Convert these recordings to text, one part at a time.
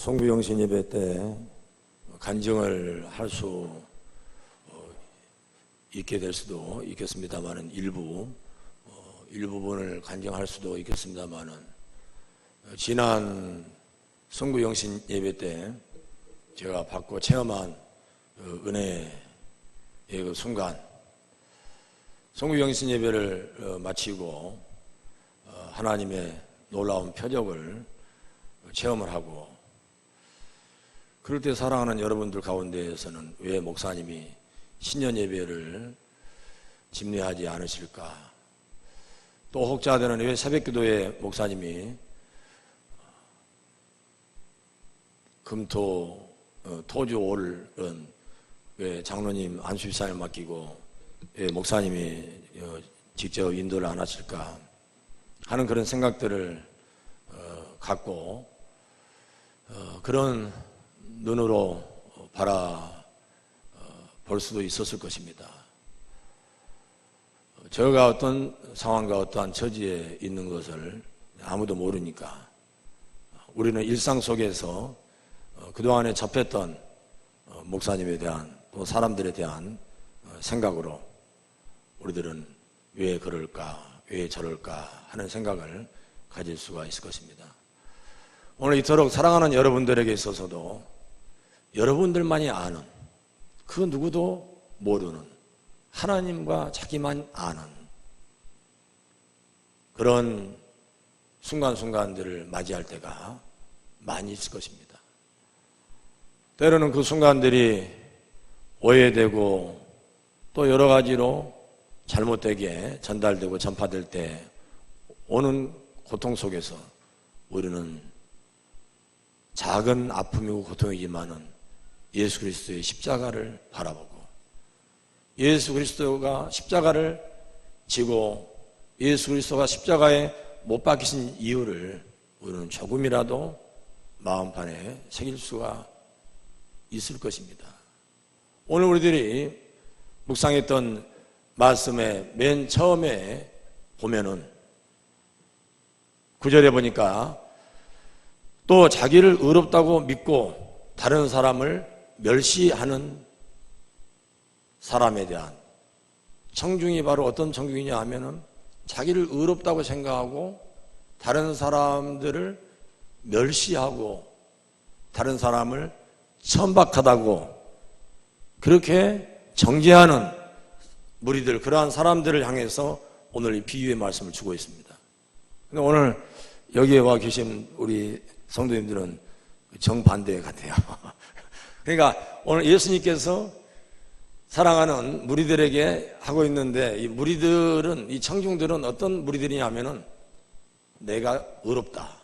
송구영신 예배 때 간증을 할 수 있게 될 수도 있겠습니다만은 일부분을 간증할 수도 있겠습니다만은 지난 송구영신 예배 때 제가 받고 체험한 은혜의 그 순간, 송구영신 예배를 마치고 하나님의 놀라운 표적을 체험을 하고, 그럴 때 사랑하는 여러분들 가운데에서는 왜 목사님이 신년 예배를 집례하지 않으실까? 또 혹자들은 왜 새벽기도에 목사님이 금토 토주 올은 왜 장로님 안수집사를 맡기고 왜 목사님이 직접 인도를 안 하실까 하는 그런 생각들을 갖고 그런 눈으로 바라볼 수도 있었을 것입니다. 저가 어떤 상황과 어떠한 처지에 있는 것을 아무도 모르니까 우리는 일상 속에서 그동안에 접했던 목사님에 대한 또 사람들에 대한 생각으로 우리들은 왜 그럴까, 왜 저럴까 하는 생각을 가질 수가 있을 것입니다. 오늘 이토록 사랑하는 여러분들에게 있어서도 여러분들만이 아는, 그 누구도 모르는 하나님과 자기만 아는 그런 순간순간들을 맞이할 때가 많이 있을 것입니다. 때로는 그 순간들이 오해되고 또 여러 가지로 잘못되게 전달되고 전파될 때 오는 고통 속에서 우리는 작은 아픔이고 고통이지만은 예수 그리스도의 십자가를 바라보고 예수 그리스도가 십자가를 지고 예수 그리스도가 십자가에 못 박히신 이유를 우리는 조금이라도 마음판에 새길 수가 있을 것입니다. 오늘 우리들이 묵상했던 말씀의 맨 처음에 보면은 9절에 보니까 또 자기를 의롭다고 믿고 다른 사람을 멸시하는 사람에 대한 청중이 바로 어떤 청중이냐 하면은 자기를 의롭다고 생각하고 다른 사람들을 멸시하고 다른 사람을 천박하다고 그렇게 정죄하는 무리들, 그러한 사람들을 향해서 오늘 이 비유의 말씀을 주고 있습니다. 근데 오늘 여기에 와 계신 우리 성도님들은 정반대 같아요. 그러니까 오늘 예수님께서 사랑하는 무리들에게 하고 있는데 이 무리들은, 이 청중들은 어떤 무리들이냐면은 내가 의롭다.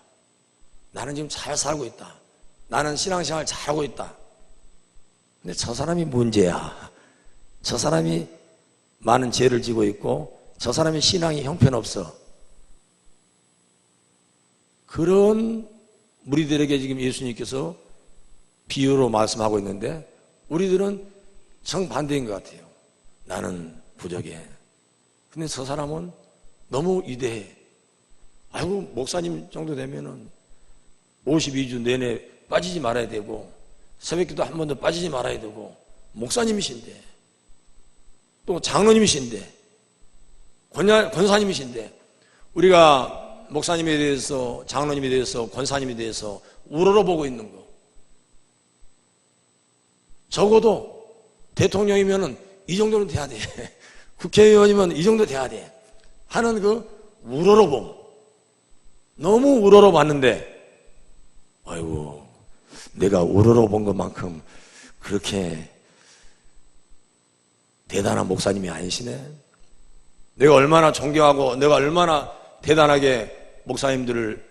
나는 지금 잘 살고 있다. 나는 신앙생활 잘하고 있다. 근데 저 사람이 문제야. 저 사람이 많은 죄를 지고 있고 저 사람의 신앙이 형편없어. 그런 무리들에게 지금 예수님께서 비유로 말씀하고 있는데 우리들은 정반대인 것 같아요. 나는 부족해. 근데 저 사람은 너무 위대해. 아이고, 목사님 정도 되면은 52주 내내 빠지지 말아야 되고 새벽기도 한 번도 빠지지 말아야 되고 목사님이신데 또 장로님이신데 권사님이신데 우리가 목사님에 대해서, 장로님에 대해서, 권사님에 대해서 우러러보고 있는 거, 적어도 대통령이면은 이 정도는 돼야 돼. 국회의원이면 이 정도 돼야 돼 하는 그 우러러봄, 너무 우러러봤는데 아이고, 내가 우러러본 것만큼 그렇게 대단한 목사님이 아니시네. 내가 얼마나 존경하고 내가 얼마나 대단하게 목사님들을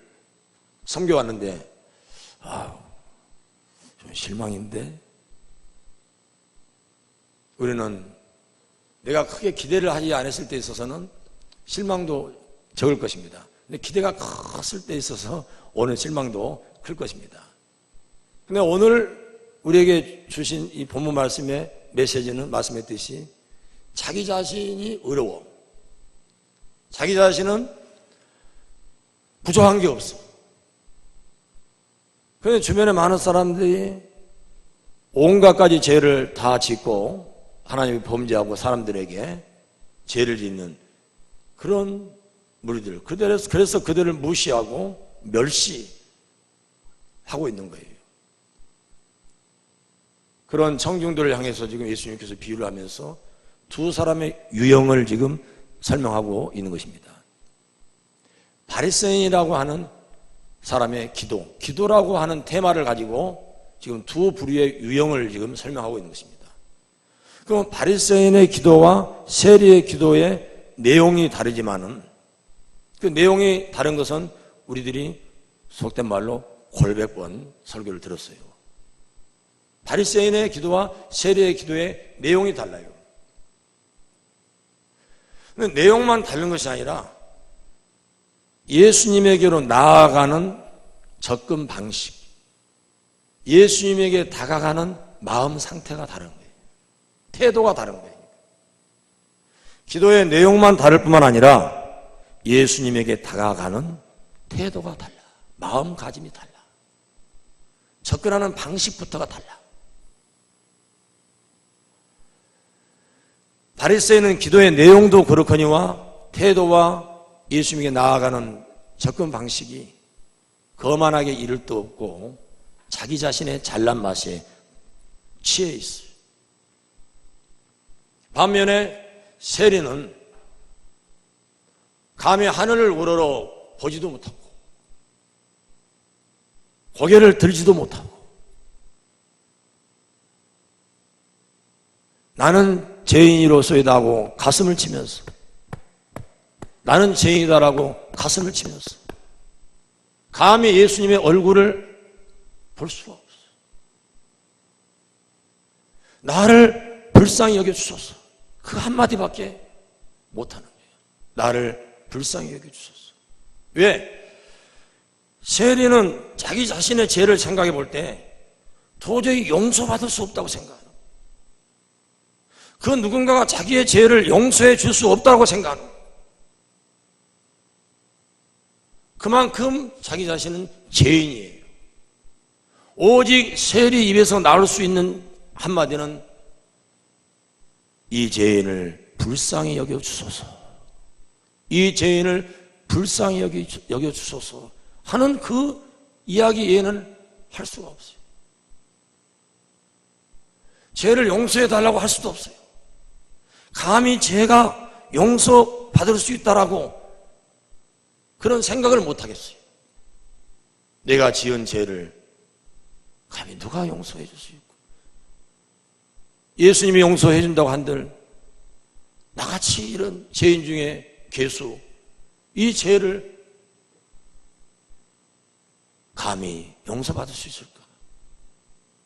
섬겨왔는데 좀 실망인데. 우리는 내가 크게 기대를 하지 않았을 때 있어서는 실망도 적을 것입니다. 근데 기대가 컸을 때 있어서 오는 실망도 클 것입니다. 근데 오늘 우리에게 주신 이 본문 말씀의 메시지는 말씀했듯이 자기 자신이 어려워. 자기 자신은 부족한 게 없어. 그런데 주변에 많은 사람들이 온갖 가지 죄를 다 짓고 하나님이 범죄하고 사람들에게 죄를 짓는 그런 무리들, 그래서 그들을 무시하고 멸시하고 있는 거예요. 그런 청중들을 향해서 지금 예수님께서 비유를 하면서 두 사람의 유형을 지금 설명하고 있는 것입니다. 바리새인이라고 하는 사람의 기도라고 하는 테마를 가지고 지금 두 부류의 유형을 지금 설명하고 있는 것입니다. 그럼 바리새인의 기도와 세리의 기도의 내용이 다르지만은 그 내용이 다른 것은 우리들이 속된 말로 골백 번 설교를 들었어요. 바리새인의 기도와 세리의 기도의 내용이 달라요. 근데 내용만 다른 것이 아니라 예수님에게로 나아가는 접근 방식, 예수님에게 다가가는 마음 상태가 다른 거예요. 태도가 다른 거예요. 기도의 내용만 다를 뿐만 아니라 예수님에게 다가가는 태도가 달라. 마음가짐이 달라. 접근하는 방식부터가 달라. 바리새인은 기도의 내용도 그렇거니와 태도와 예수님에게 나아가는 접근 방식이 거만하게 이를 데 없고 자기 자신의 잘난 맛에 취해 있어요. 반면에 세리는 감히 하늘을 우러러 보지도 못하고 고개를 들지도 못하고 나는 죄인이로소이다 하고 가슴을 치면서 나는 죄인이다라고 가슴을 치면서 감히 예수님의 얼굴을 볼 수가 없어. 나를 불쌍히 여겨주소서. 그 한마디밖에 못하는 거예요. 나를 불쌍히 여겨주소서. 왜? 세리는 자기 자신의 죄를 생각해 볼 때 도저히 용서받을 수 없다고 생각하는 거예요. 그 누군가가 자기의 죄를 용서해 줄 수 없다고 생각하는 거예요. 그만큼 자기 자신은 죄인이에요. 오직 세리 입에서 나올 수 있는 한마디는 이 죄인을 불쌍히 여겨주소서, 이 죄인을 불쌍히 여겨주소서 하는 그 이야기 외에는 할 수가 없어요. 죄를 용서해 달라고 할 수도 없어요. 감히 죄가 용서받을 수 있다라고 그런 생각을 못 하겠어요. 내가 지은 죄를 감히 누가 용서해 줄 수 있고, 예수님이 용서해 준다고 한들 나같이 이런 죄인 중에 괴수, 이 죄를 감히 용서받을 수 있을까?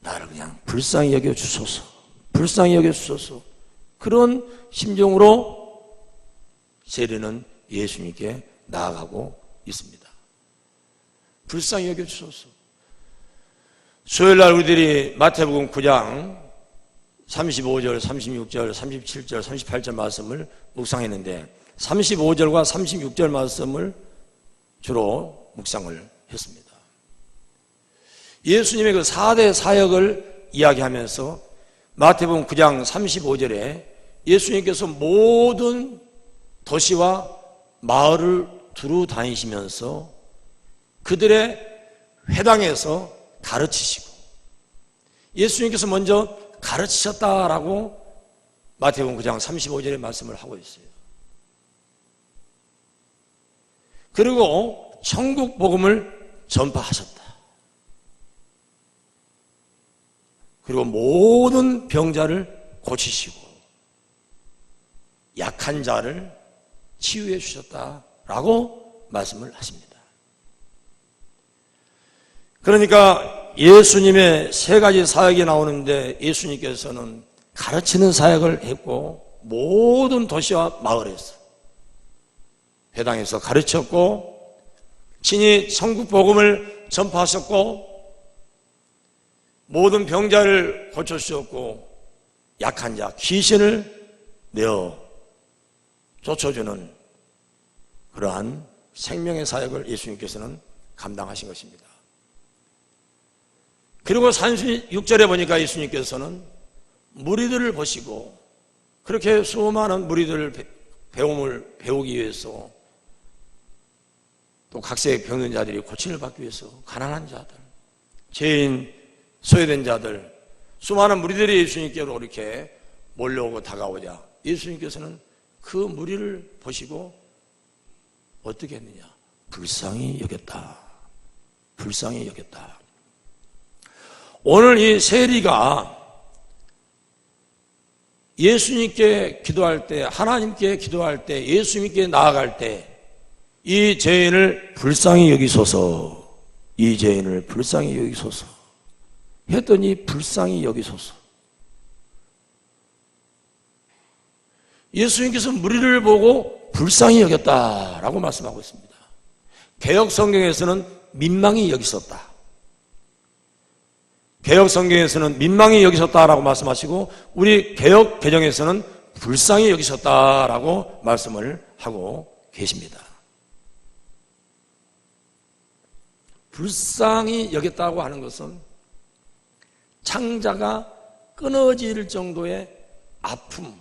나를 그냥 불쌍히 여겨주소서, 불쌍히 여겨주소서. 그런 심정으로 세리는 예수님께 나아가고 있습니다. 불쌍히 여겨주소서. 수요일날 우리들이 마태복음 9장 35절, 36절, 37절, 38절 말씀을 묵상했는데 35절과 36절 말씀을 주로 묵상을 했습니다. 예수님의 그 4대 사역을 이야기하면서 마태복음 9장 35절에 예수님께서 모든 도시와 마을을 두루 다니시면서 그들의 회당에서 가르치시고, 예수님께서 먼저 가르치셨다라고 마태복음 9장 35절의 말씀을 하고 있어요. 그리고 천국 복음을 전파하셨다. 그리고 모든 병자를 고치시고 약한 자를 치유해 주셨다라고 말씀을 하십니다. 그러니까 예수님의 세 가지 사역이 나오는데 예수님께서는 가르치는 사역을 했고 모든 도시와 마을에서 회당에서 가르쳤고 친히 천국 복음을 전파하셨고 모든 병자를 고쳐주셨고 약한 자, 귀신을 내어 쫓아주는 그러한 생명의 사역을 예수님께서는 감당하신 것입니다. 그리고 36절에 보니까 예수님께서는 무리들을 보시고 그렇게 수많은 무리들을 배움을 배우기 위해서 또 각색 병든 자들이 고침을 받기 위해서 가난한 자들, 죄인, 소외된 자들, 수많은 무리들이 예수님께로 이렇게 몰려오고 다가오자 예수님께서는 그 무리를 보시고 어떻게 했느냐? 불쌍히 여겼다. 불쌍히 여겼다. 오늘 이 세리가 예수님께 기도할 때, 하나님께 기도할 때, 예수님께 나아갈 때 이 죄인을 불쌍히 여기소서, 이 죄인을 불쌍히 여기소서 했더니 불쌍히 여기소서. 예수님께서 무리를 보고 불쌍히 여겼다라고 말씀하고 있습니다. 개역 성경에서는 민망히 여기셨다. 개역 성경에서는 민망히 여기셨다라고 말씀하시고 우리 개역 개정에서는 불쌍히 여기셨다라고 말씀을 하고 계십니다. 불쌍히 여겼다고 하는 것은 창자가 끊어질 정도의 아픔,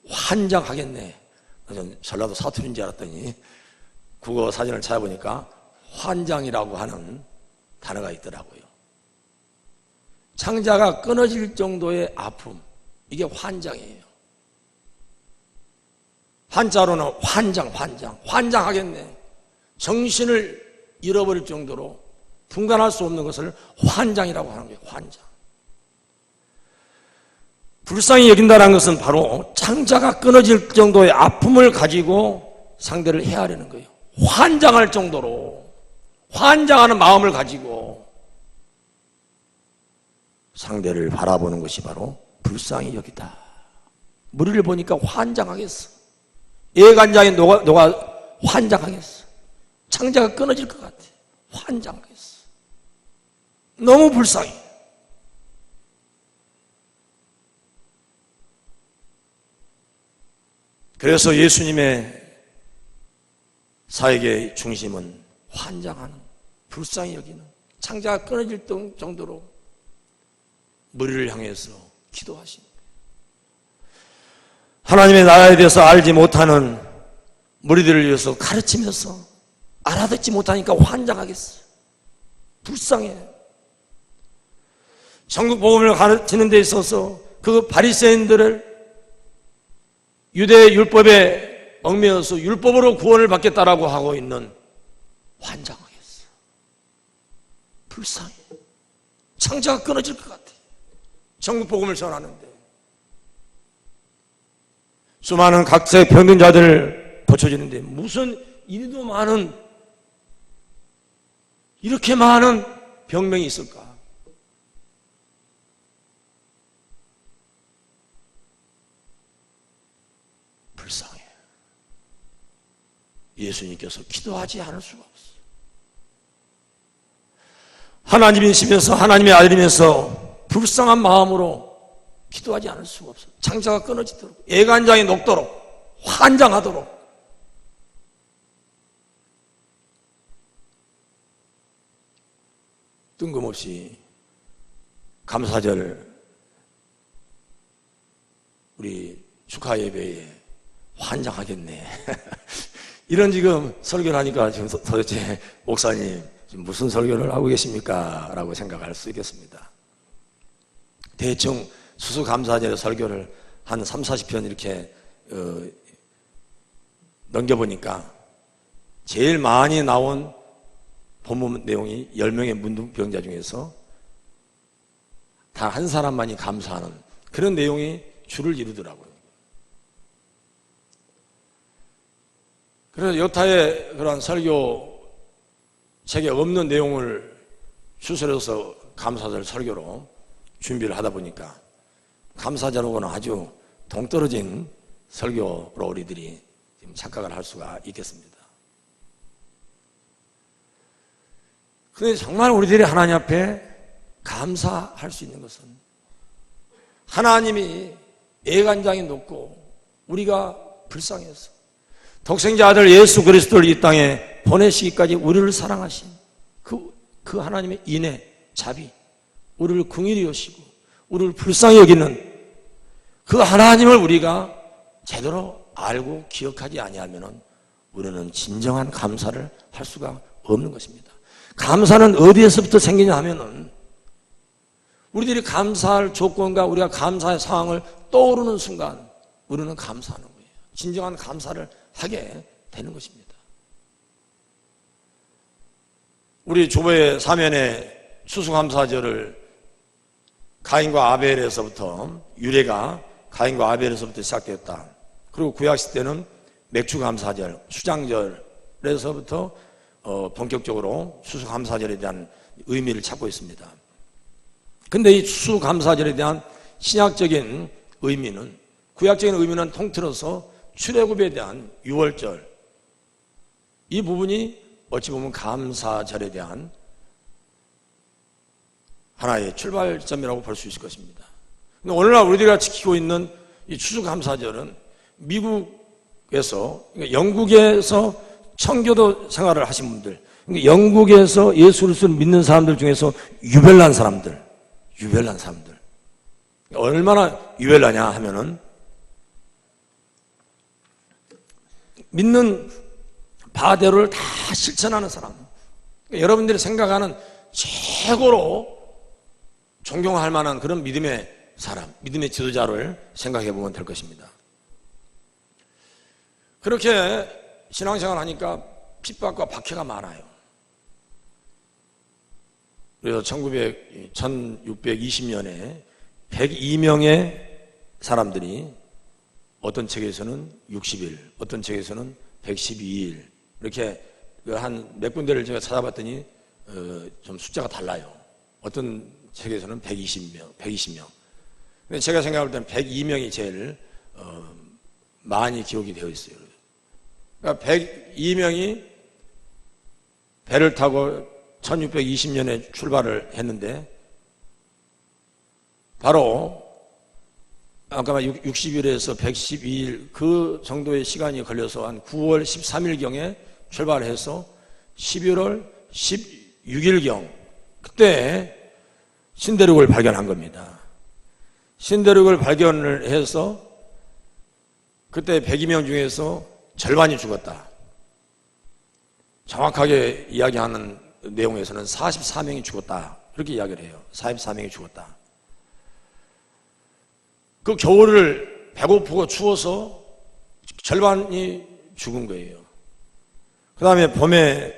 환장하겠네. 저는 전라도 사투리인 줄 알았더니 국어 사전을 찾아보니까 환장이라고 하는 단어가 있더라고요. 창자가 끊어질 정도의 아픔, 이게 환장이에요. 한자로는 환장하겠네. 정신을 잃어버릴 정도로 분간할 수 없는 것을 환장이라고 하는 거예요. 환장. 불쌍히 여긴다는 것은 바로 창자가 끊어질 정도의 아픔을 가지고 상대를 헤아리는 거예요. 환장할 정도로, 환장하는 마음을 가지고 상대를 바라보는 것이 바로 불쌍히 여기다. 무리를 보니까 환장하겠어. 예간장이 녹아 환장하겠어. 창자가 끊어질 것 같아. 환장하겠어. 너무 불쌍해. 그래서 예수님의 사역의 중심은 환장하는, 불쌍히 여기는, 창자가 끊어질 정도로 무리를 향해서 기도하십니다. 하나님의 나라에 대해서 알지 못하는 무리들을 위해서 가르치면서 알아듣지 못하니까 환장하겠어. 불쌍해. 천국 복음을 가르치는 데 있어서 그 바리새인들을 유대 율법에 얽매여서 율법으로 구원을 받겠다라고 하고 있는, 환장하겠어. 불쌍해. 창자가 끊어질 것 같아. 천국 복음을 전하는데 수많은 각색 병든 자들 고쳐지는데 무슨 이리도 많은, 이렇게 많은 병명이 있을까? 불쌍해. 예수님께서 기도하지 않을 수가 없어. 하나님이시면서 하나님의 아들이면서 불쌍한 마음으로 기도하지 않을 수가 없어. 창자가 끊어지도록, 예간장이 녹도록, 환장하도록. 뜬금없이 감사절 우리 축하 예배에 환장하겠네. 이런 지금 설교를 하니까 지금 도대체 목사님 지금 무슨 설교를 하고 계십니까? 라고 생각할 수 있겠습니다. 대충 수수감사절의 설교를 한 30-40편 이렇게 넘겨보니까 제일 많이 나온 본문 내용이 10명의 문둥병자 중에서 단 한 사람만이 감사하는 그런 내용이 주를 이루더라고요. 그래서 여타의 그런 설교 책에 없는 내용을 추설해서 감사절 설교로 준비를 하다 보니까 감사절하고는 아주 동떨어진 설교로 우리들이 지금 착각을 할 수가 있겠습니다. 그런데 정말 우리들이 하나님 앞에 감사할 수 있는 것은 하나님이 애간장이 높고 우리가 불쌍해서 독생자 아들 예수 그리스도를 이 땅에 보내시기까지 우리를 사랑하신 그 그 하나님의 인애, 자비, 우리를 긍휼히 여시고 우리를 불쌍히 여기는 그 하나님을 우리가 제대로 알고 기억하지 아니하면 우리는 진정한 감사를 할 수가 없는 것입니다. 감사는 어디에서부터 생기냐 하면은 우리들이 감사할 조건과 우리가 감사의 상황을 떠오르는 순간 우리는 감사하는 거예요. 진정한 감사를 하게 되는 것입니다. 우리 조보의 사면의 추수감사절을 가인과 아벨에서부터 유래가 가인과 아벨에서부터 시작되었다. 그리고 구약시대는 맥주감사절, 수장절에서부터 본격적으로 추수감사절에 대한 의미를 찾고 있습니다. 근데 이 추수감사절에 대한 신약적인 의미는, 구약적인 의미는 통틀어서 출애굽에 대한 유월절, 이 부분이 어찌 보면 감사절에 대한 하나의 출발점이라고 볼 수 있을 것입니다. 근데 오늘날 우리가 지키고 있는 이 추수감사절은 미국에서, 그러니까 영국에서 청교도 생활을 하신 분들, 그러니까 영국에서 예수 그리스도를 믿는 사람들 중에서 유별난 사람들, 얼마나 유별나냐 하면은 믿는 바대로를 다 실천하는 사람, 그러니까 여러분들이 생각하는 최고로 존경할 만한 그런 믿음의 사람, 믿음의 지도자를 생각해 보면 될 것입니다. 그렇게 신앙생활 하니까 핍박과 박해가 많아요. 그래서 1620년에 102명의 사람들이 어떤 책에서는 60일, 어떤 책에서는 112일, 이렇게 한 몇 군데를 제가 찾아봤더니 좀 숫자가 달라요. 어떤 책에서는 120명. 근데 제가 생각할 때는 102명이 제일 많이 기록이 되어 있어요. 그러니까 102명이 배를 타고 1620년에 출발을 했는데 바로 아까 60일에서 112일 그 정도의 시간이 걸려서 한 9월 13일경에 출발을 해서 11월 16일경 그때 신대륙을 발견한 겁니다. 신대륙을 발견을 해서 그때 102명 중에서 절반이 죽었다. 정확하게 이야기하는 내용에서는 44명이 죽었다. 그렇게 이야기를 해요. 44명이 죽었다. 그 겨울을 배고프고 추워서 절반이 죽은 거예요. 그 다음에 봄에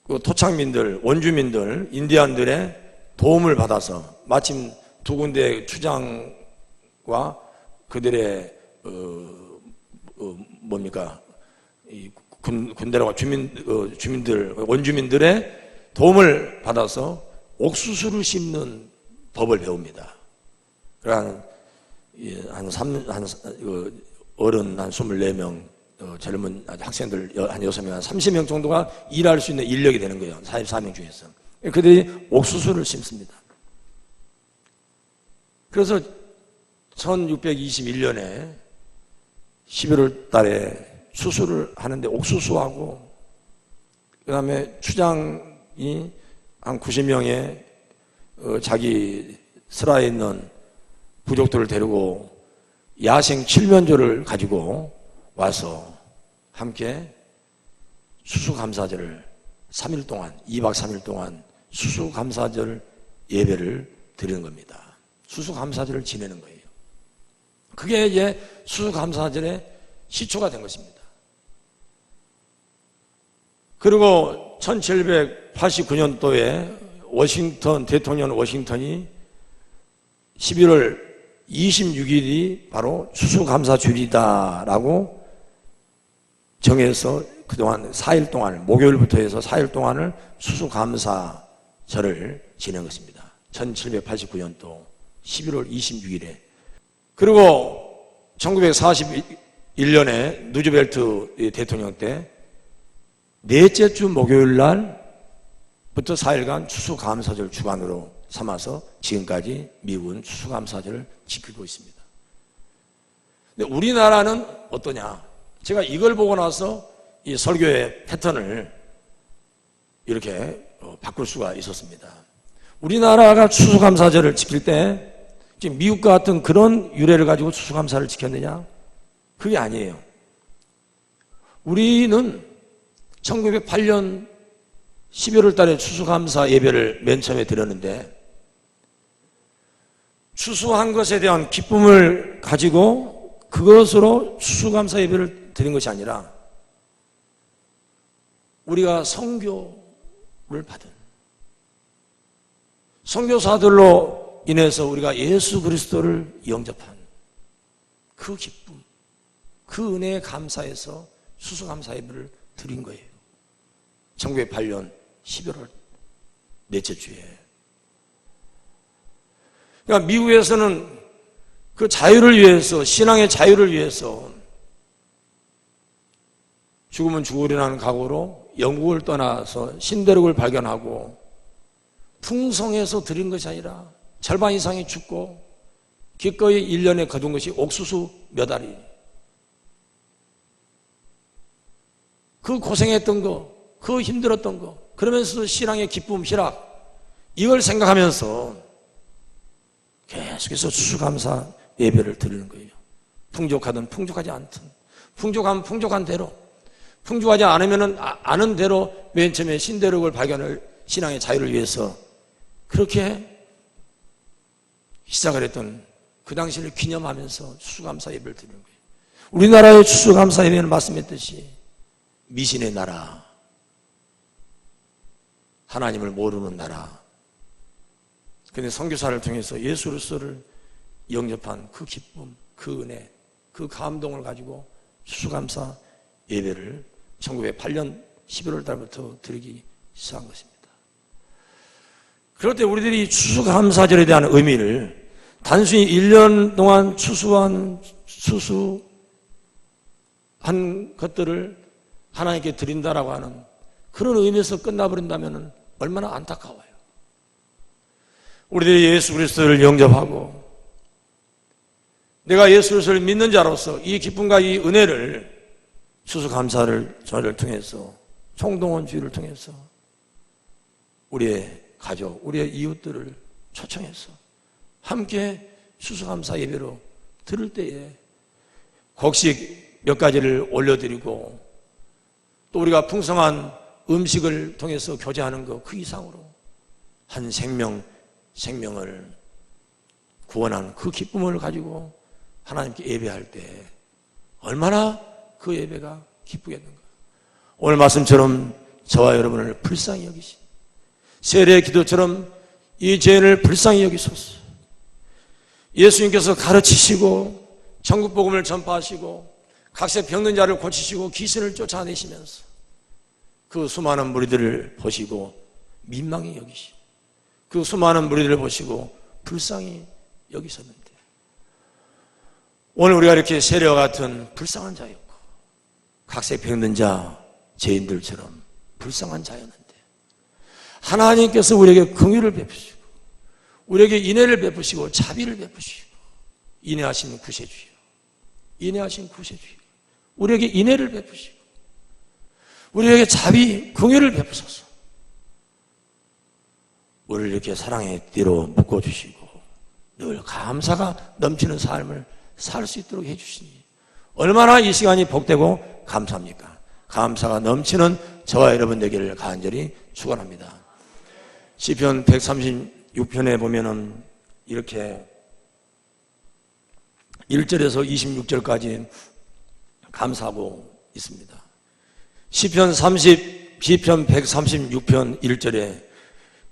그 토착민들, 원주민들, 인디안들의 도움을 받아서 마침 두 군데 추장과 그들의 군대라고 주민들, 원주민들의 도움을 받아서 옥수수를 심는 법을 배웁니다. 그러니까 어른 한 24명, 젊은 학생들 한 6명, 한 30명 정도가 일할 수 있는 인력이 되는 거예요. 44명 중에서. 그들이 옥수수를 심습니다. 그래서 1621년에 11월 달에 수술을 하는데 옥수수하고 그 다음에 추장이 한 90명의 자기 슬하에 있는 부족들을 데리고 야생 칠면조를 가지고 와서 함께 수수감사절을 3일 동안, 2박 3일 동안 수수감사절 예배를 드리는 겁니다. 수수감사절을 지내는 거예요. 그게 이제 수수감사절의 시초가 된 것입니다. 그리고 1789년도에 대통령 워싱턴이 11월 26일이 바로 수수감사주일이다라고 정해서 그동안 4일 동안, 목요일부터 해서 4일 동안을 수수감사절을 지낸 것입니다. 1789년도 11월 26일에. 그리고 1941년에 누즈벨트 대통령 때 넷째 주 목요일 날부터 4일간 추수감사절 주간으로 삼아서 지금까지 미국은 추수감사절을 지키고 있습니다. 근데 우리나라는 어떠냐? 제가 이걸 보고 나서 이 설교의 패턴을 이렇게 바꿀 수가 있었습니다. 우리나라가 추수감사절을 지킬 때 지금 미국과 같은 그런 유래를 가지고 추수감사를 지켰느냐? 그게 아니에요. 우리는 1908년 12월 달에 추수감사 예배를 맨 처음에 드렸는데, 추수한 것에 대한 기쁨을 가지고 그것으로 추수감사 예배를 드린 것이 아니라 우리가 선교를 받은 선교사들로 인해서 우리가 예수 그리스도를 영접한 그 기쁨, 그 은혜에 감사해서 추수감사 예배를 드린 거예요. 1908년 11월 넷째 주에. 그러니까 미국에서는 그 자유를 위해서, 신앙의 자유를 위해서 죽으면 죽으리라는 각오로 영국을 떠나서 신대륙을 발견하고 풍성해서 드린 것이 아니라 절반 이상이 죽고 기꺼이 1년에 거둔 것이 옥수수 몇 알이. 그 고생했던 거, 그 힘들었던 거, 그러면서도 신앙의 기쁨, 희락, 이걸 생각하면서 계속해서 추수감사 예배를 드리는 거예요. 풍족하든 풍족하지 않든, 풍족하면 풍족한 대로, 풍족하지 않으면 아는 대로 맨 처음에 신대륙을 발견을 신앙의 자유를 위해서 그렇게 시작을 했던 그 당시를 기념하면서 추수감사 예배를 드리는 거예요. 우리나라의 추수감사 예배는 말씀했듯이 미신의 나라, 하나님을 모르는 나라. 그런데 선교사를 통해서 예수 그리스도를 영접한 그 기쁨, 그 은혜, 그 감동을 가지고 추수감사 예배를 1908년 11월 달부터 드리기 시작한 것입니다. 그럴 때 우리들이 추수감사절에 대한 의미를 단순히 1년 동안 추수한 것들을 하나님께 드린다라고 하는 그런 의미에서 끝나버린다면 얼마나 안타까워요. 우리들이 예수 그리스도를 영접하고 내가 예수 그리스도를 믿는 자로서 이 기쁨과 이 은혜를 추수감사를 저를 통해서, 총동원주의를 통해서 우리의 가족, 우리의 이웃들을 초청해서 함께 추수감사 예배로 드릴 때에 곡식 몇 가지를 올려드리고 또 우리가 풍성한 음식을 통해서 교제하는 것 그 이상으로 한 생명을 구원하는 그 기쁨을 가지고 하나님께 예배할 때 얼마나 그 예배가 기쁘겠는가. 오늘 말씀처럼 저와 여러분을 불쌍히 여기신 세례의 기도처럼 이 죄인을 불쌍히 여기소서. 예수님께서 가르치시고 천국복음을 전파하시고 각세 병든 자를 고치시고 귀신을 쫓아내시면서 그 수많은 무리들을 보시고 민망히 여기시고 그 수많은 무리들을 보시고 불쌍히 여기셨는데 오늘 우리가 이렇게 세례와 같은 불쌍한 자였고 각세 병든 자 죄인들처럼 불쌍한 자였는데 하나님께서 우리에게 긍휼을 베푸시고 우리에게 인애를 베푸시고 자비를 베푸시고 인애하신 구세주여, 인애하신 구세주여, 우리에게 인애를 베푸시고 우리에게 자비, 긍휼을 베푸소서. 우리를 이렇게 사랑의 띠로 묶어주시고 늘 감사가 넘치는 삶을 살 수 있도록 해주시니 얼마나 이 시간이 복되고 감사합니까? 감사가 넘치는 저와 여러분 되기를 간절히 축원합니다. 시편 136편에 보면은 이렇게 1절에서 26절까지 감사하고 있습니다. 시편 136편 1절에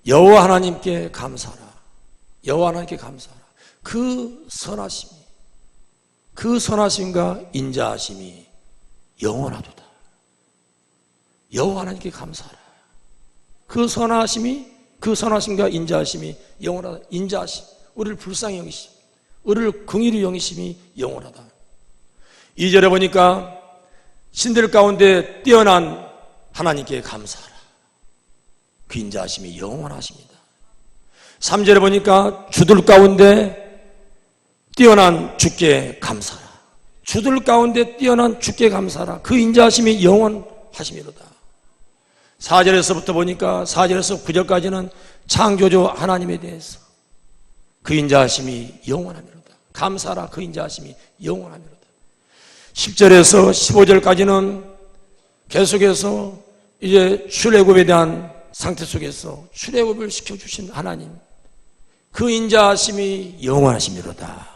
여호와 하나님께 감사하라. 여호와 하나님께 감사하라. 그 선하심과 인자하심이 영원하도다. 여호와 하나님께 감사하라. 그 선하심과 인자하심이 영원하다. 인자하심, 우리를 불쌍히 여기심, 우리를 긍휼히 여기심이 영원하다. 2절에 보니까 신들 가운데 뛰어난 하나님께 감사하라. 그 인자하심이 영원하십니다. 3절에 보니까 주들 가운데 뛰어난 주께 감사하라. 주들 가운데 뛰어난 주께 감사하라. 그 인자하심이 영원하심이로다. 4절에서부터 보니까 4절에서 9절까지는 창조주 하나님에 대해서 그 인자하심이 영원하미로다. 감사하라, 그 인자하심이 영원하미로다. 10절에서 15절까지는 계속해서 이제 출애굽에 대한 상태 속에서 출애굽을 시켜주신 하나님, 그 인자하심이 영원하심이로다.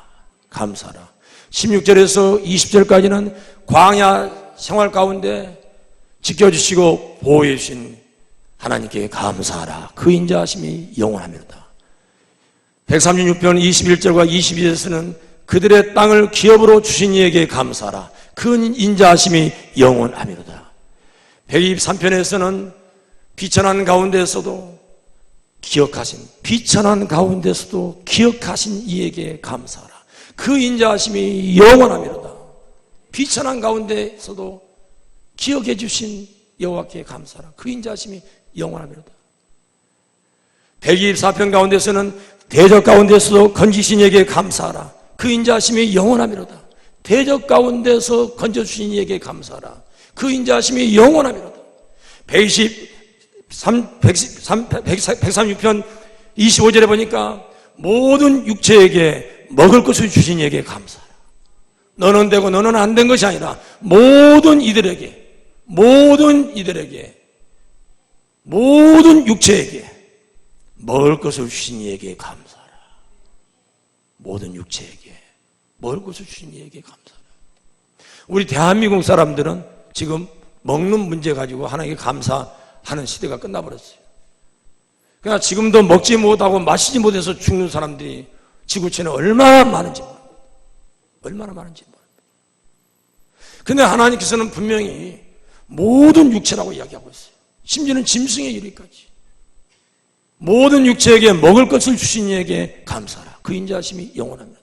감사하라. 16절에서 20절까지는 광야 생활 가운데 지켜주시고 보호해 주신 하나님께 감사하라. 그 인자하심이 영원하미로다. 136편 21절과 22절에서는 그들의 땅을 기업으로 주신 이에게 감사하라. 그 인자하심이 영원하미로다. 123편에서는 비천한 가운데서도 기억하신 이에게 감사하라. 그 인자하심이 영원하미로다. 비천한 가운데서도 기억해 주신 여호와께 감사하라. 그 인자하심이 영원하미로다. 124편 가운데서는 대적 가운데서도 건지신 이에게 감사하라. 그 인자하심이 영원하미로다. 대적 가운데서 건져주신 이에게 감사하라. 그 인자하심이 영원하미로다. 136편 25절에 보니까 모든 육체에게 먹을 것을 주신 이에게 감사하라. 너는 되고 너는 안 된 것이 아니라 모든 육체에게 먹을 것을 주신 이에게 감사하라. 모든 육체에게 먹을 것을 주신 이에게 감사하라. 우리 대한민국 사람들은 지금 먹는 문제 가지고 하나님께 감사하는 시대가 끝나버렸어요. 그러나 지금도 먹지 못하고 마시지 못해서 죽는 사람들이 지구촌에 얼마나 많은지 모릅니다. 근데 하나님께서는 분명히 모든 육체라고 이야기하고 있어요. 심지어는 짐승에 이르기까지 모든 육체에게 먹을 것을 주신 이에게 감사하라. 그 인자하심이 영원합니다.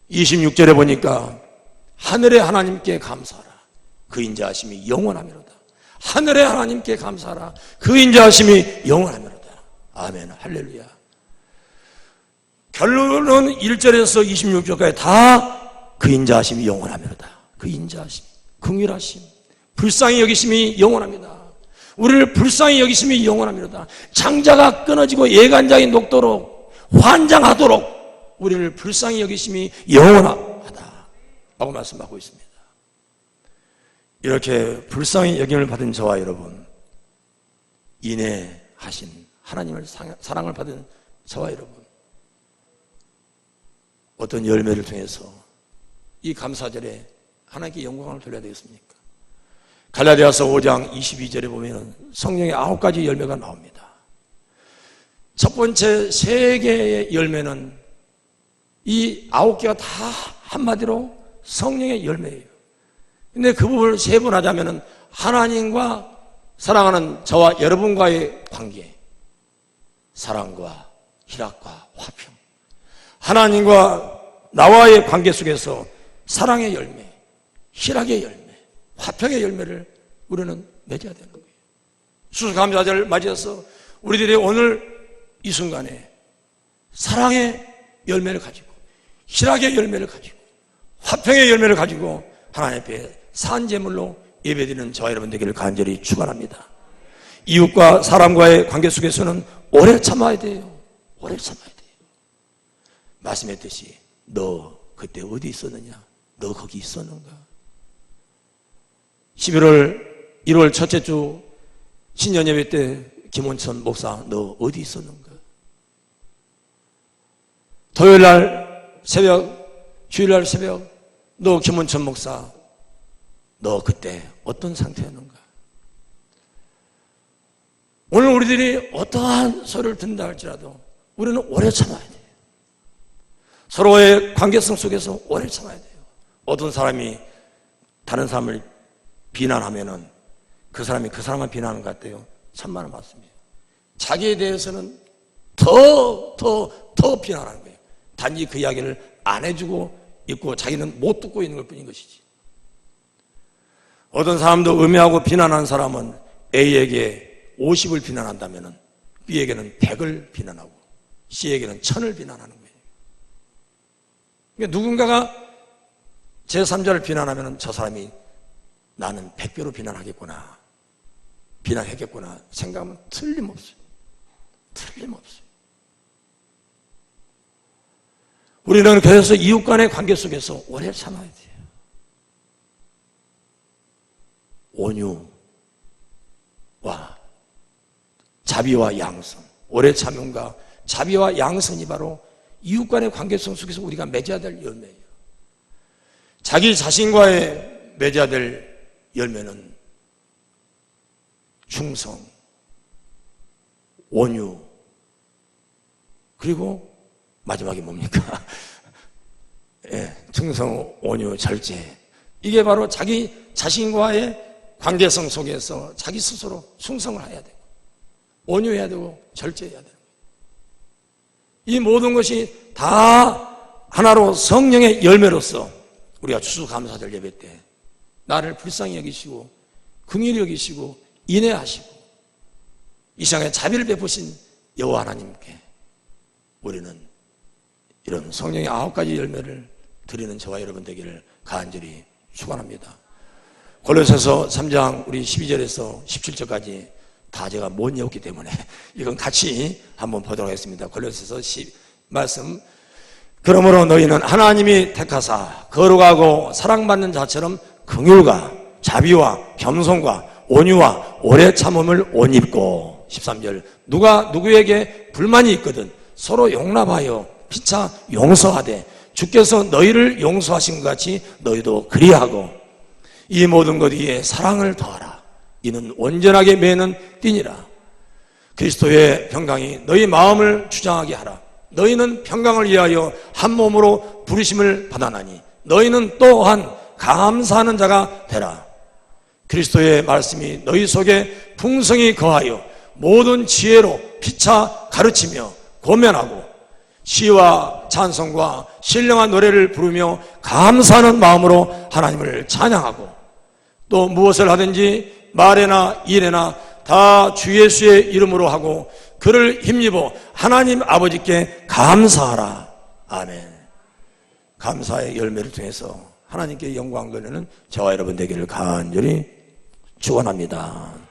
26절에 보니까 하늘의 하나님께 감사하라. 그 인자하심이 영원하미로다. 하늘의 하나님께 감사하라. 그 인자하심이 영원하미로다. 아멘. 할렐루야. 결론은 1절에서 26절까지 다 그 인자하심이 영원하미로다. 그 인자하심, 긍휼하심, 불쌍히 여기심이 영원합니다. 우리를 불쌍히 여기심이 영원합니다. 장자가 끊어지고 예간장이 녹도록 환장하도록 우리를 불쌍히 여기심이 영원하다 라고 말씀하고 있습니다. 이렇게 불쌍히 여김을 받은 저와 여러분, 인내하신 하나님을 사랑을 받은 저와 여러분, 어떤 열매를 통해서 이 감사절에 하나님께 영광을 돌려야 되겠습니까? 갈라디아서 5장 22절에 보면 성령의 9가지 열매가 나옵니다. 첫 번째 3개의 열매는 이 9개가 다 한마디로 성령의 열매예요. 근데 그 부분을 세분하자면 하나님과 사랑하는 저와 여러분과의 관계, 사랑과 희락과 화평, 하나님과 나와의 관계 속에서 사랑의 열매, 희락의 열매, 화평의 열매를 우리는 맺어야 되는 거예요. 수수감사절을 맞이해서 우리들이 오늘 이 순간에 사랑의 열매를 가지고, 희락의 열매를 가지고, 화평의 열매를 가지고 하나님 앞에 산제물로 예배드리는 저와 여러분 되기를 간절히 축원합니다. 이웃과 사람과의 관계 속에서는 오래 참아야 돼요. 오래 참아야 돼요. 말씀했듯이 너 그때 어디 있었느냐? 너 거기 있었는가? 11월 1월 첫째 주 신년 예배 때 김원천 목사 너 어디 있었는가? 토요일 날 새벽, 주일 날 새벽 너 김원천 목사 너 그때 어떤 상태였는가? 오늘 우리들이 어떠한 소리를 듣는다 할지라도 우리는 오래 참아야 돼요. 서로의 관계성 속에서 오래 참아야 돼요. 어떤 사람이 다른 사람을 비난하면은 그 사람이 그 사람만 비난하는 것 같아요. 천만은 맞습니다. 자기에 대해서는 더 비난하는 거예요. 단지 그 이야기를 안 해주고 있고 자기는 못 듣고 있는 것 뿐인 것이지. 어떤 사람도 음해하고 비난하는 사람은 A에게 50을 비난한다면은 B에게는 100을 비난하고 C에게는 1000을 비난하는 거예요. 그러니까 누군가가 제3자를 비난하면 저 사람이 나는 100배로 비난하겠구나. 비난했겠구나 생각하면 틀림없어요. 틀림없어요. 우리는 그래서 이웃 간의 관계 속에서 오래 참아야 돼요. 온유와 자비와 양선, 오래 참음과 자비와 양선이 바로 이웃 간의 관계성 속에서 우리가 맺어야 될 열매예요. 자기 자신과의 맺어야 될 열매는 충성, 온유, 그리고 마지막에 뭡니까? 예, 충성, 온유, 절제. 이게 바로 자기 자신과의 관계성 속에서 자기 스스로 충성을 해야 되고 온유해야 되고 절제해야 되는 거예요. 이 모든 것이 다 하나로 성령의 열매로서 우리가 추수감사절 예배 때 나를 불쌍히 여기시고 긍휼히 여기시고 인애하시고 이 세상에 자비를 베푸신 여호와 하나님께 우리는 이런 성령의 9가지 열매를 드리는 저와 여러분 되기를 간절히 축원합니다. 골로새서 3장 우리 12절에서 17절까지 다 제가 못 외웠기 때문에 이건 같이 한번 보도록 하겠습니다. 골로새서 말씀. 그러므로 너희는 하나님이 택하사 거룩하고 사랑받는 자처럼 긍휼과 자비와 겸손과 온유와 오래 참음을 옷 입고 13절 누가 누구에게 불만이 있거든 서로 용납하여 피차 용서하되 주께서 너희를 용서하신 것 같이 너희도 그리하고 이 모든 것 위에 사랑을 더하라. 이는 온전하게 매는 띠니라. 그리스도의 평강이 너희 마음을 주장하게 하라. 너희는 평강을 위하여 한 몸으로 부르심을 받아나니 너희는 또한 감사하는 자가 되라. 그리스도의 말씀이 너희 속에 풍성히 거하여 모든 지혜로 피차 가르치며 권면하고 시와 찬송과 신령한 노래를 부르며 감사하는 마음으로 하나님을 찬양하고 또 무엇을 하든지 말에나 일에나 다 주 예수의 이름으로 하고 그를 힘입어 하나님 아버지께 감사하라. 아멘. 감사의 열매를 통해서 하나님께 영광 돌리는 저와 여러분 되기를 간절히 축원합니다.